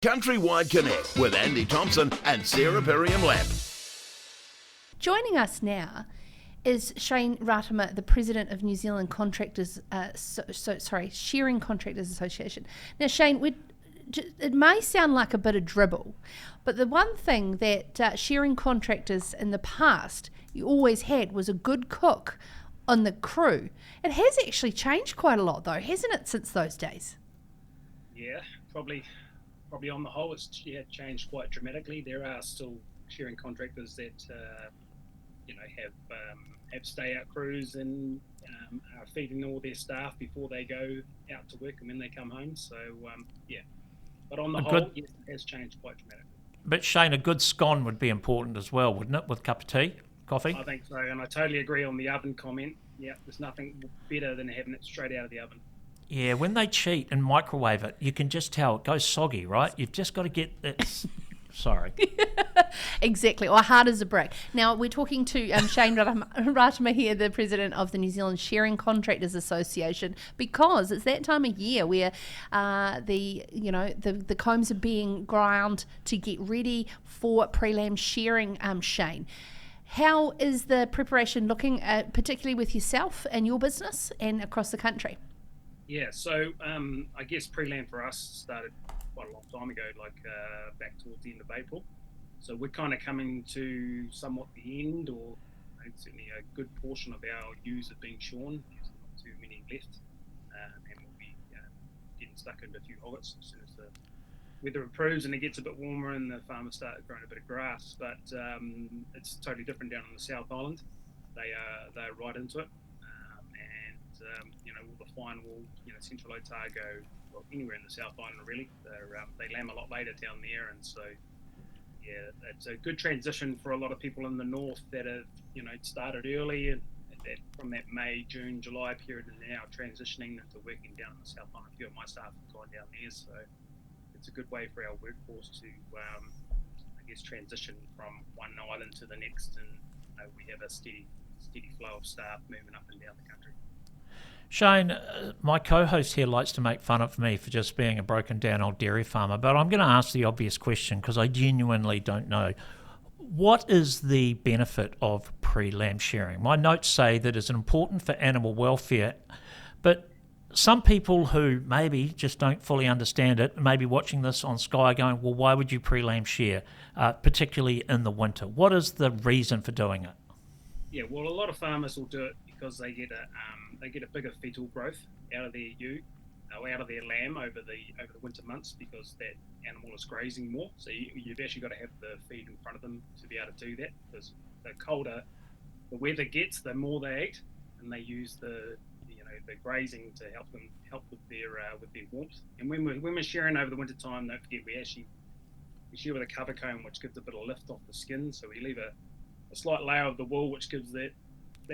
CountryWide Connect with Andy Thompson and Sarah Perriam-Lamp. Joining us now is Shane Ratima, the president of New Zealand Shearing Contractors Association. Now, Shane, it may sound like a bit of dribble, but the one thing that shearing contractors in the past you always had was a good cook on the crew. It has actually changed quite a lot, though, hasn't it, since those days? Yeah, probably on the whole, it's changed quite dramatically. There are still shearing contractors that have stay-out crews and are feeding all their staff before they go out to work and when they come home. So but on the whole, yes, it has changed quite dramatically. But Shane, a good scone would be important as well, wouldn't it, with a cup of tea, coffee? I think so, and I totally agree on the oven comment. Yeah, there's nothing better than having it straight out of the oven. Yeah, when they cheat and microwave it, you can just tell it goes soggy, right? You've just got to get it. Sorry. Exactly, or hard as a brick. Now, we're talking to Shane Ratima here, the president of the New Zealand Shearing Contractors Association, because it's that time of year where the combs are being ground to get ready for pre-lamb shearing, Shane. How is the preparation looking, particularly with yourself and your business and across the country? Yeah, so I guess pre-lamb for us started quite a long time ago, back towards the end of April. So we're kind of coming to somewhat the end, or certainly a good portion of our ewes have been shorn. There's not too many left, and we'll be getting stuck into a few hoggets as soon as the weather improves and it gets a bit warmer and the farmers start growing a bit of grass. But it's totally different down on the South Island. They're right into it. All the fine wool, Central Otago, well, anywhere in the South Island really, they lamb a lot later down there, and so it's a good transition for a lot of people in the north that have started early and that from that May, June, July period, and now transitioning into working down in the South Island. A few of my staff have gone down there, so it's a good way for our workforce to transition from one island to the next, and we have a steady flow of staff moving up and down the country. Shane, my co-host here likes to make fun of me for just being a broken down old dairy farmer, but I'm going to ask the obvious question because I genuinely don't know. What is the benefit of pre-lamb shearing? My notes say that it's important for animal welfare, but some people who maybe just don't fully understand it may be watching this on Sky going, well, why would you pre-lamb shear, particularly in the winter? What is the reason for doing it? Yeah, well, a lot of farmers will do it because they get a bigger fetal growth out of their ewe, or out of their lamb over the winter months, because that animal is grazing more. So you've actually got to have the feed in front of them to be able to do that, because the colder the weather gets, the more they eat, and they use the grazing to help with their warmth. And when we're shearing over the winter time, don't forget we shear with a cover comb, which gives a bit of lift off the skin. So we leave a slight layer of the wool, which gives that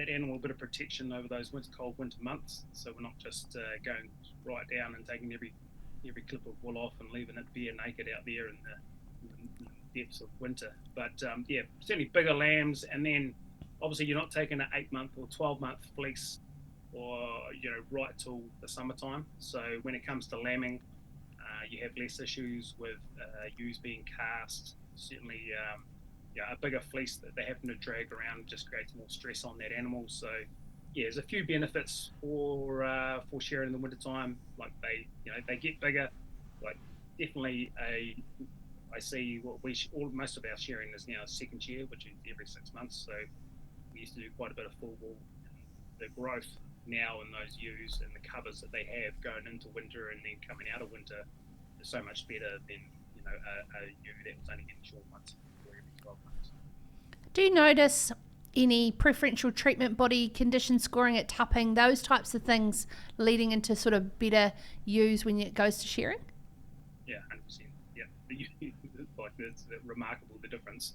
animal a bit of protection over those cold winter months. So we're not just going right down and taking every clip of wool off and leaving it bare naked out there in the depths of winter. But certainly bigger lambs, and then obviously you're not taking an 8-month or 12-month fleece or right till the summertime. So when it comes to lambing, you have less issues with ewes being cast. Certainly a bigger fleece that they happen to drag around just creates more stress on that animal. So there's a few benefits for shearing in the wintertime. Like they get bigger. Like definitely I see most of our shearing is now second shear, which is every 6 months. So we used to do quite a bit of full wool. The growth now in those ewes and the covers that they have going into winter and then coming out of winter is so much better than a ewe that was only getting short once every 12 months. Do you notice any preferential treatment, body condition scoring at tupping, those types of things leading into sort of better ewes when it goes to shearing? Yeah, 100%. Yeah, it's remarkable, the difference.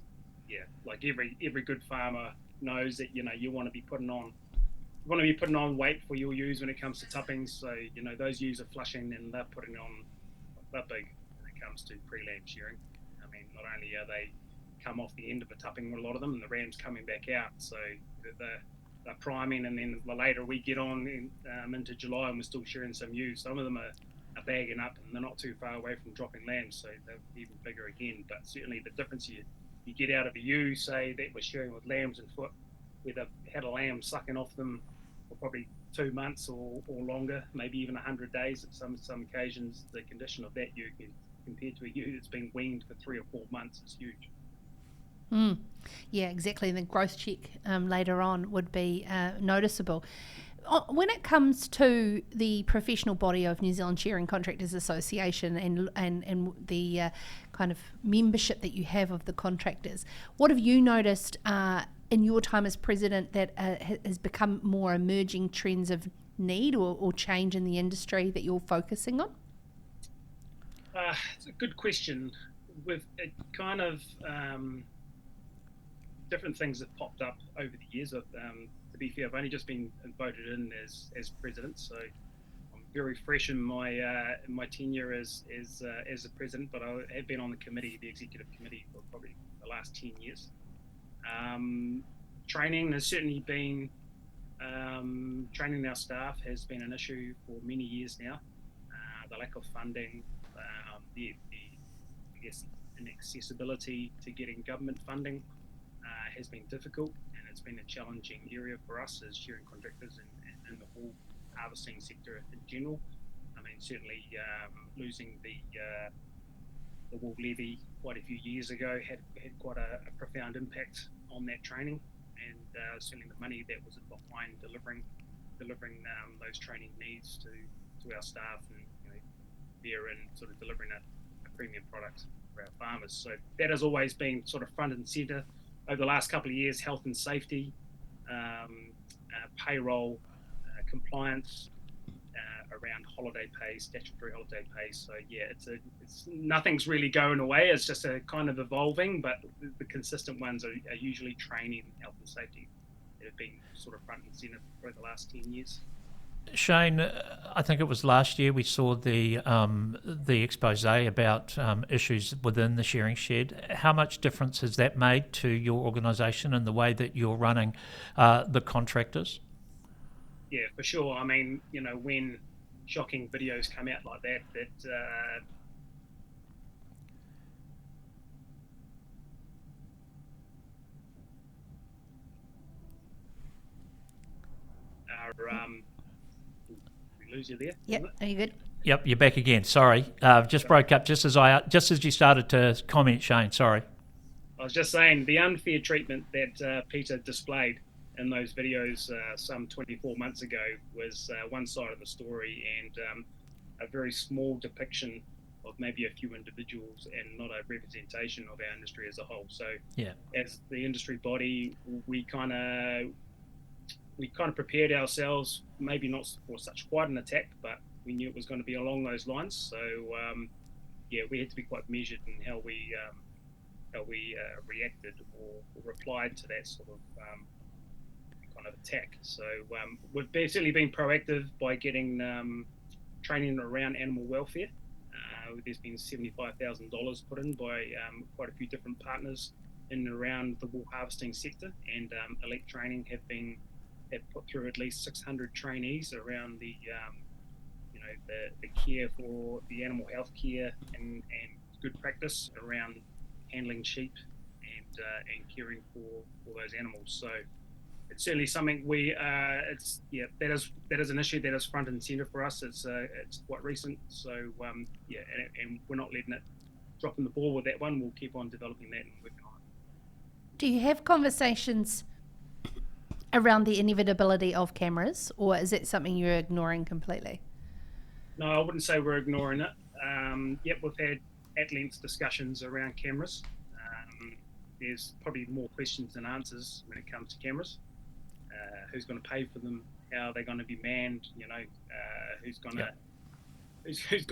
Yeah, like every good farmer knows that you want to be putting on weight for your ewes when it comes to tuppings. So those ewes are flushing and they're putting on, they're big when it comes to pre-lamb shearing. I mean, not only are they come off the end of a tupping, a lot of them, and the ram's coming back out, so they're priming, and then the later we get on into July and we're still shearing some ewes. Some of them are bagging up, and they're not too far away from dropping lambs, so they're even bigger again. But certainly the difference you get out of a ewe, say, that was shearing with lambs and foot, where they've had a lamb sucking off them for probably 2 months or longer, maybe even 100 days at some occasions. The condition of that ewe compared to a ewe that's been weaned for 3 or 4 months is huge. Yeah, exactly. The growth check later on would be noticeable. When it comes to the professional body of New Zealand Shearing Contractors Association and the kind of membership that you have of the contractors, what have you noticed in your time as president that has become more emerging trends of need or change in the industry that you're focusing on? It's a good question. With it kind of different things have popped up over the years. To be fair, I've only just been voted in as president, so I'm very fresh in my tenure as a president. But I have been on the executive committee, for probably the last 10 years. Training has certainly been training our staff has been an issue for many years now. The lack of funding, the I guess inaccessibility to getting government funding has been difficult, and it's been a challenging area for us as shearing contractors and the wool harvesting sector in general. I mean, certainly losing the wool levy quite a few years ago had quite a profound impact on that training, and certainly the money that was behind delivering those training needs to our staff, and there in sort of delivering a premium product for our farmers. So that has always been sort of front and centre. Over the last couple of years, health and safety, payroll, compliance around holiday pay, statutory holiday pay. So yeah, it's nothing's really going away. It's just a kind of evolving, but the consistent ones are usually training, health and safety, that have been sort of front and centre for the last 10 years. Shane, I think it was last year we saw the expose about issues within the shearing shed. How much difference has that made to your organisation and the way that you're running the contractors? Yeah, for sure. I mean, when shocking videos come out like that lose you there. Yep, are you good? Yep, you're back again. Sorry, just broke up just as you started to comment, Shane. Sorry. I was just saying the unfair treatment that Peter displayed in those videos some 24 months ago was one side of the story, and a very small depiction of maybe a few individuals, and not a representation of our industry as a whole. So, yeah, as the industry body, we kind of prepared ourselves, maybe not for such quite an attack, but we knew it was going to be along those lines. So yeah, we had to be quite measured in how we reacted or replied to that sort of kind of attack. So we've basically been proactive by getting training around animal welfare. There's been $75,000 put in by quite a few different partners in and around the wool harvesting sector, and elite training have put through at least 600 trainees around the care for the animal health care and good practice around handling sheep and caring for those animals. So it's certainly something that is an issue that is front and center for us. It's quite recent. So and we're not letting it dropping the ball with that one. We'll keep on developing that and working on it. Do you have conversations around the inevitability of cameras, or is it something you're ignoring completely? No, I wouldn't say we're ignoring it. We've had at-length discussions around cameras. There's probably more questions than answers when it comes to cameras. Who's going to pay for them? How are they going to be manned? Who's going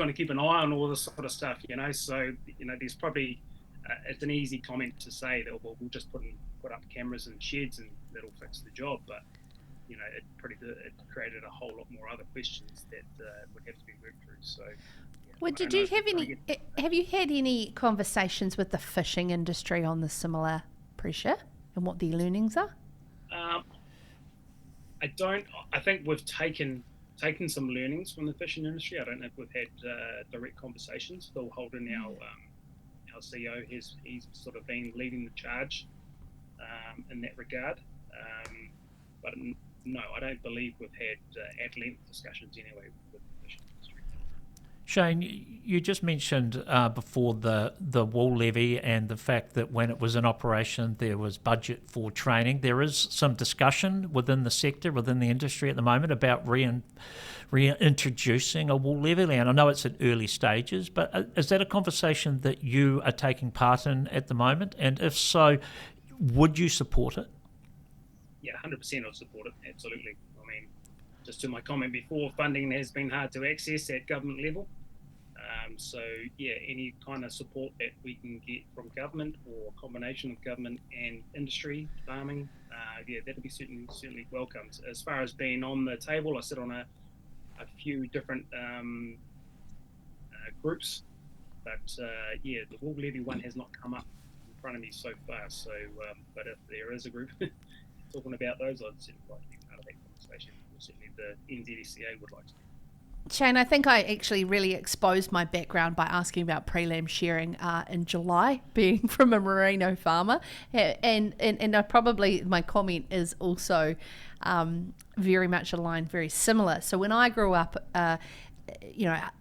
to keep an eye on all this sort of stuff? So there's probably it's an easy comment to say that we'll just put up cameras in sheds and that'll fix the job, but it created a whole lot more other questions that would have to be worked through. So have you had any conversations with the fishing industry on the similar pressure and what their learnings are? I don't. I think we've taken taken some learnings from the fishing industry. I don't know if we've had direct conversations. Phil Holden, our CEO, he's sort of been leading the charge in that regard. But no, I don't believe we've had at-length discussions anyway with the fishing industry. Shane, you just mentioned before the wool levy and the fact that when it was in operation there was budget for training. There is some discussion within the sector, within the industry at the moment about reintroducing a wool levy. And I know it's at early stages, but is that a conversation that you are taking part in at the moment? And if so, would you support it? Yeah, 100% I'll support it, absolutely. I mean, just to my comment before, funding has been hard to access at government level. So yeah, any kind of support that we can get from government or a combination of government and industry, farming, that'll be certainly welcomed. As far as being on the table, I sit on a few different groups, but the wool levy one has not come up in front of me so far. So, but if there is a group talking about those, I'd certainly like to be part of that conversation. Certainly the NZSCA would like to. Shane, I think I actually really exposed my background by asking about prelim shearing in July, being from a merino farmer, and I probably, my comment is also very much aligned, very similar. So when I grew up,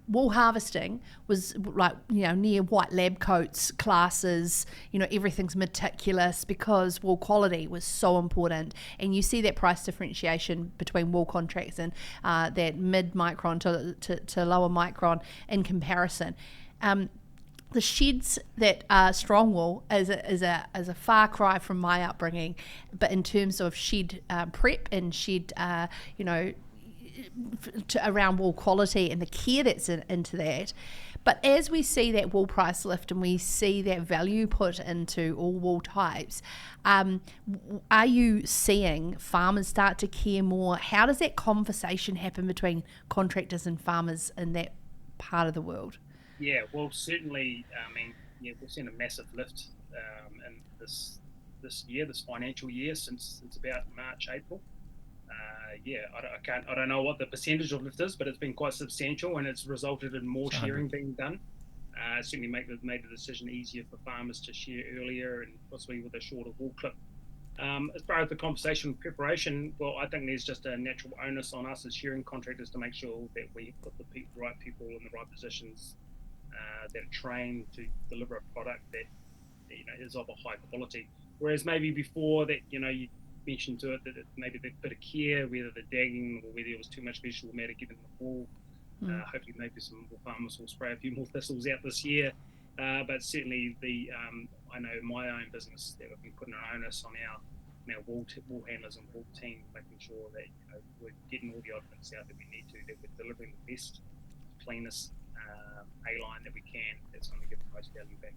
wool harvesting was like, near white lab coats classes, everything's meticulous because wool quality was so important. And you see that price differentiation between wool contracts and that mid-micron to lower micron in comparison. The sheds that are strong wool is a far cry from my upbringing, but in terms of shed prep and shed, around wool quality and the care that's into that. But as we see that wool price lift and we see that value put into all wool types, are you seeing farmers start to care more? How does that conversation happen between contractors and farmers in that part of the world? Yeah, well, certainly, we've seen a massive lift in this financial year since about March, April. I don't know what the percentage of lift is, but it's been quite substantial, and it's resulted in more shearing being done. Certainly made the decision easier for farmers to shear earlier and possibly with a shorter wool clip. As far as the conversation preparation, well, I think there's just a natural onus on us as shearing contractors to make sure that we put the right people in the right positions that are trained to deliver a product that is of a high quality. Whereas maybe before that, you mentioned to it that maybe a bit of care, whether the dagging or whether there was too much vegetable matter given the wool. Hopefully maybe some more farmers will spray a few more thistles out this year. But certainly I know my own business that we've been putting an onus on our wool handlers and wool team, making sure that we're getting all the oddments out that we need to, that we're delivering the best, cleanest A-line that we can that's going to give the most value back.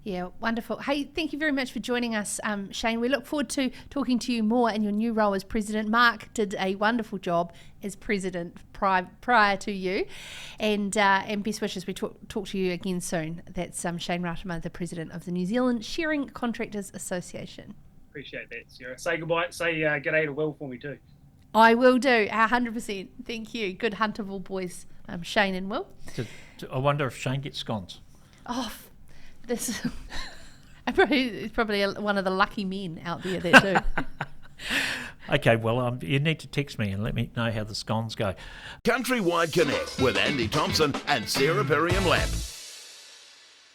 Yeah, wonderful. Hey, thank you very much for joining us, Shane. We look forward to talking to you more in your new role as president. Mark did a wonderful job as president prior to you, and best wishes. We talk to you again soon. That's Shane Ratima, the president of the New Zealand Shearing Contractors Association. Appreciate that, Sarah. Say goodbye. Say g'day to Will for me too. I will do, 100%. Thank you. Good Hunterville boys, Shane and Will. I wonder if Shane gets scones. Oh, this is probably one of the lucky men out there that do. Okay, well, you need to text me and let me know how the scones go. CountryWide Connect with Andy Thompson and Sarah Perriam-Lapp.